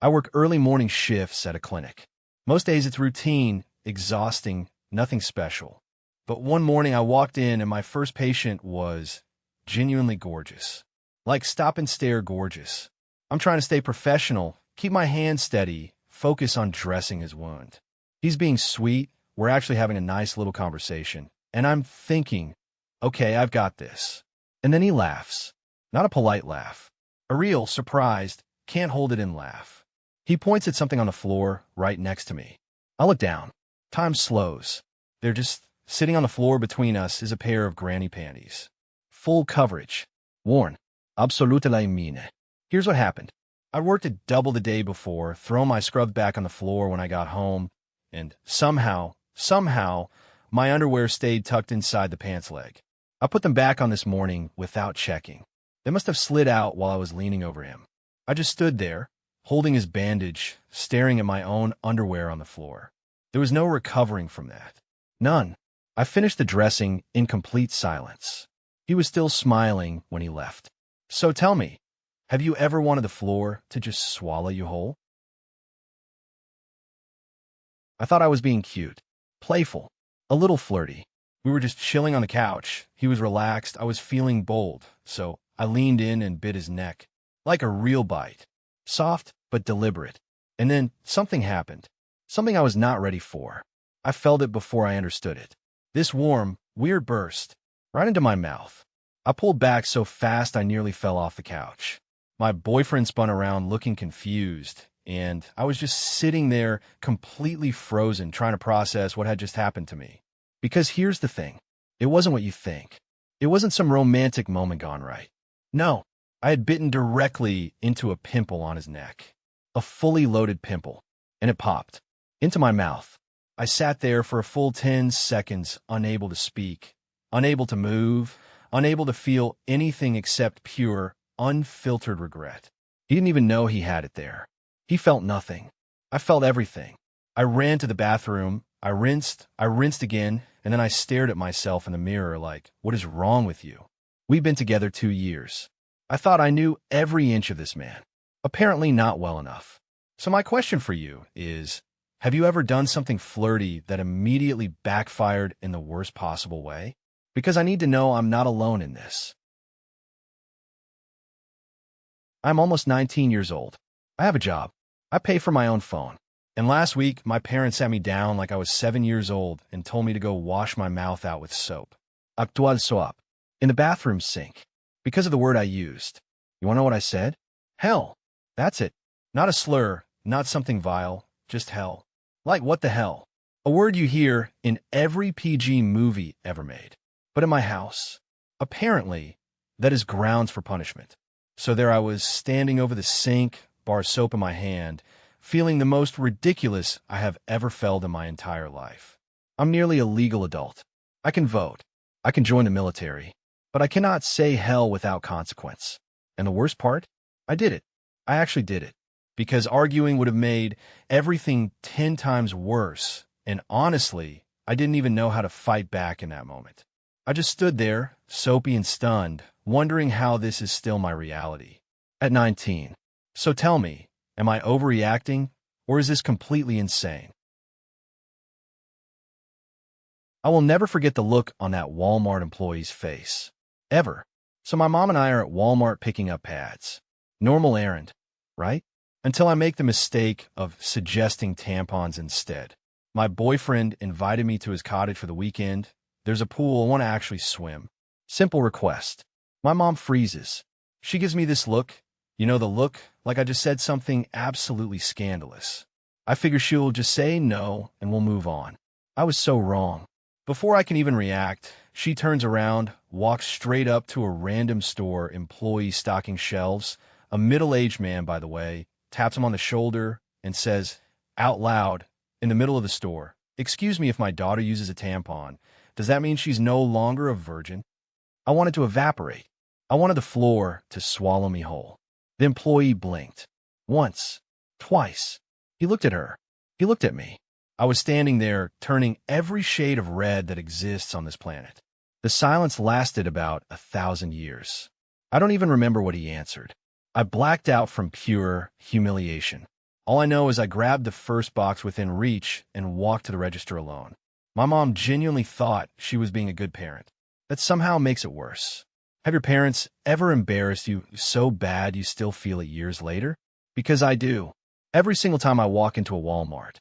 I work early morning shifts at a clinic. Most days it's routine, exhausting, nothing special. But one morning I walked in and my first patient was genuinely gorgeous. Like stop and stare gorgeous. I'm trying to stay professional, keep my hand steady, focus on dressing his wound. He's being sweet, we're actually having a nice little conversation. And I'm thinking, okay, I've got this. And then he laughs. Not a polite laugh. A real, surprised, can't hold it in laugh. He points at something on the floor right next to me. I look down. Time slows. They're just sitting on the floor between us is a pair of granny panties. Full coverage. Worn. Absolutely mine. Here's what happened. I worked at double the day before, thrown my scrub back on the floor when I got home, and somehow, my underwear stayed tucked inside the pants leg. I put them back on this morning without checking. They must have slid out while I was leaning over him. I just stood there, holding his bandage, staring at my own underwear on the floor. There was no recovering from that. None. I finished the dressing in complete silence. He was still smiling when he left. So tell me, have you ever wanted the floor to just swallow you whole? I thought I was being cute, playful, a little flirty. We were just chilling on the couch. He was relaxed. I was feeling bold, so I leaned in and bit his neck. Like a real bite. Soft, but deliberate. And then something happened. Something I was not ready for. I felt it before I understood it. This warm, weird burst, right into my mouth. I pulled back so fast I nearly fell off the couch. My boyfriend spun around looking confused, and I was just sitting there completely frozen trying to process what had just happened to me. Because here's the thing. It wasn't what you think. It wasn't some romantic moment gone right. No, I had bitten directly into a pimple on his neck. A fully loaded pimple. And it popped. Into my mouth. I sat there for a full 10 seconds, unable to speak, unable to move, unable to feel anything except pure, unfiltered regret. He didn't even know he had it there. He felt nothing. I felt everything. I ran to the bathroom. I rinsed again, and then I stared at myself in the mirror like, what is wrong with you? We've been together 2 years. I thought I knew every inch of this man. Apparently not well enough. So my question for you is, have you ever done something flirty that immediately backfired in the worst possible way? Because I need to know I'm not alone in this. I'm almost 19 years old. I have a job. I pay for my own phone. And last week, my parents sat me down like I was 7 years old and told me to go wash my mouth out with soap. Actual soap. In the bathroom sink. Because of the word I used. You want to know what I said? Hell. That's it. Not a slur, not something vile, just hell. Like what the hell? A word you hear in every PG movie ever made. But in my house, apparently, that is grounds for punishment. So there I was, standing over the sink, bar soap in my hand, feeling the most ridiculous I have ever felt in my entire life. I'm nearly a legal adult. I can vote. I can join the military. But I cannot say hell without consequence. And the worst part? I did it. I actually did it. Because arguing would have made everything 10 times worse. And honestly, I didn't even know how to fight back in that moment. I just stood there, soapy and stunned, wondering how this is still my reality. At 19. So tell me, am I overreacting, or is this completely insane? I will never forget the look on that Walmart employee's face. Ever. So my mom and I are at Walmart picking up pads. Normal errand, right? Until I make the mistake of suggesting tampons instead. My boyfriend invited me to his cottage for the weekend. There's a pool, I want to actually swim. Simple request. My mom freezes. She gives me this look. You know the look, like I just said something absolutely scandalous. I figure she'll just say no and we'll move on. I was so wrong. Before I can even react, she turns around, walks straight up to a random store employee stocking shelves, a middle-aged man, by the way, taps him on the shoulder and says, out loud, in the middle of the store, "Excuse me if my daughter uses a tampon. Does that mean she's no longer a virgin?" I wanted to evaporate. I wanted the floor to swallow me whole. The employee blinked. Once. Twice. He looked at her. He looked at me. I was standing there, turning every shade of red that exists on this planet. The silence lasted about 1,000 years. I don't even remember what he answered. I blacked out from pure humiliation. All I know is I grabbed the first box within reach and walked to the register alone. My mom genuinely thought she was being a good parent. That somehow makes it worse. Have your parents ever embarrassed you so bad you still feel it years later? Because I do. Every single time I walk into a Walmart.